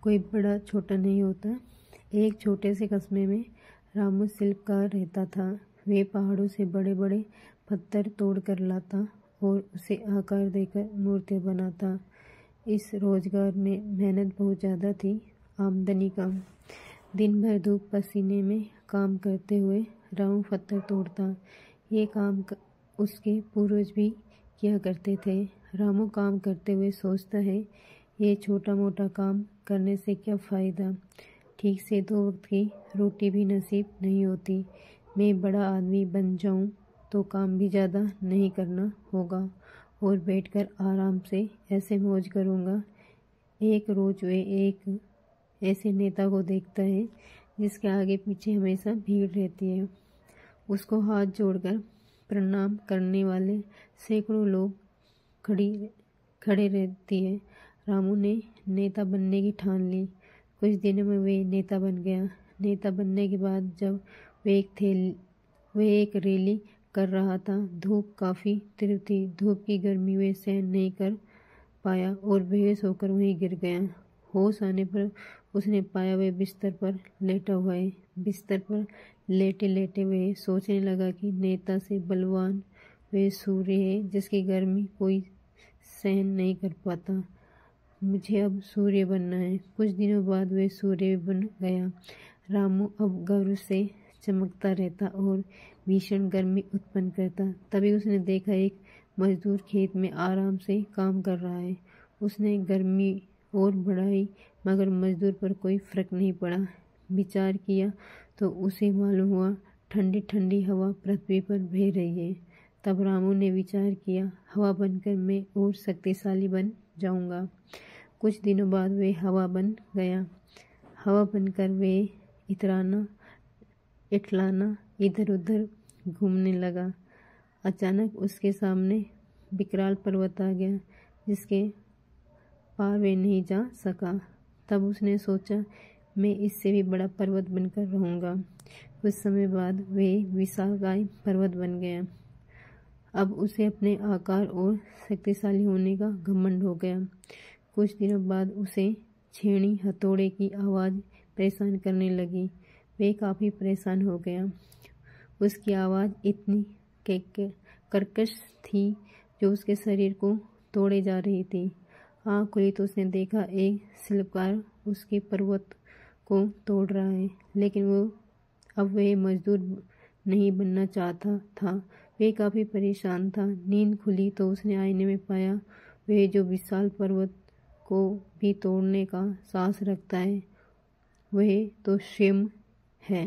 कोई बड़ा छोटा नहीं होता। एक छोटे से कस्बे में रामू शिल्पकार रहता था। वे पहाड़ों से बड़े बड़े पत्थर तोड़ कर लाता और उसे आकार देकर मूर्तियाँ बनाता। इस रोजगार में मेहनत बहुत ज़्यादा थी, आमदनी कम। दिन भर धूप पसीने में काम करते हुए रामू पत्थर तोड़ता। ये काम उसके पूर्वज भी किया करते थे। रामू काम करते हुए सोचता है, ये छोटा मोटा काम करने से क्या फ़ायदा, ठीक से 2 वक्त की रोटी भी नसीब नहीं होती। मैं बड़ा आदमी बन जाऊं तो काम भी ज़्यादा नहीं करना होगा और बैठकर आराम से ऐसे मौज करूंगा। एक रोज़ वे एक ऐसे नेता को देखता है जिसके आगे पीछे हमेशा भीड़ रहती है। उसको हाथ जोड़कर प्रणाम करने वाले सैकड़ों लोग खड़े रहती है। रामू ने नेता बनने की ठान ली। कुछ दिनों में वे नेता बन गया। नेता बनने के बाद जब वे एक रैली कर रहा था, धूप काफ़ी तीव्र थी। धूप की गर्मी वे सहन नहीं कर पाया और बेहोश होकर वहीं गिर गया। होश आने पर उसने पाया वे बिस्तर पर लेटा हुआ है। बिस्तर पर लेटे लेटे वे सोचने लगा कि नेता से बलवान वे सूर्य है जिसकी गर्मी कोई सहन नहीं कर पाता। मुझे अब सूर्य बनना है। कुछ दिनों बाद वे सूर्य बन गया। रामू अब गर्व से चमकता रहता और भीषण गर्मी उत्पन्न करता। तभी उसने देखा एक मजदूर खेत में आराम से काम कर रहा है। उसने गर्मी और बढ़ाई मगर मजदूर पर कोई फर्क नहीं पड़ा। विचार किया तो उसे मालूम हुआ ठंडी ठंडी हवा पृथ्वी पर बह रही है। तब रामू ने विचार किया, हवा बनकर मैं और शक्तिशाली बन जाऊंगा। कुछ दिनों बाद वे हवा बन गया। हवा बनकर वे इटलाना इधर उधर घूमने लगा। अचानक उसके सामने विकराल पर्वत आ गया जिसके पार वे नहीं जा सका। तब उसने सोचा, मैं इससे भी बड़ा पर्वत बनकर रहूँगा। कुछ समय बाद वे विशालकाय पर्वत बन गया। अब उसे अपने आकार और शक्तिशाली होने का घमंड हो गया। कुछ दिनों बाद उसे छेनी हथौड़े की आवाज़ परेशान करने लगी। वे काफ़ी परेशान हो गया। उसकी आवाज़ इतनी कर्कश थी जो उसके शरीर को तोड़े जा रही थी। आँख खुली तो उसने देखा एक शिल्पकार उसके पर्वत को तोड़ रहा है, लेकिन अब वह मजदूर नहीं बनना चाहता था। वह काफ़ी परेशान था। नींद खुली तो उसने आईने में पाया वह जो विशाल पर्वत को भी तोड़ने का साहस रखता है, वह तो स्वयं है।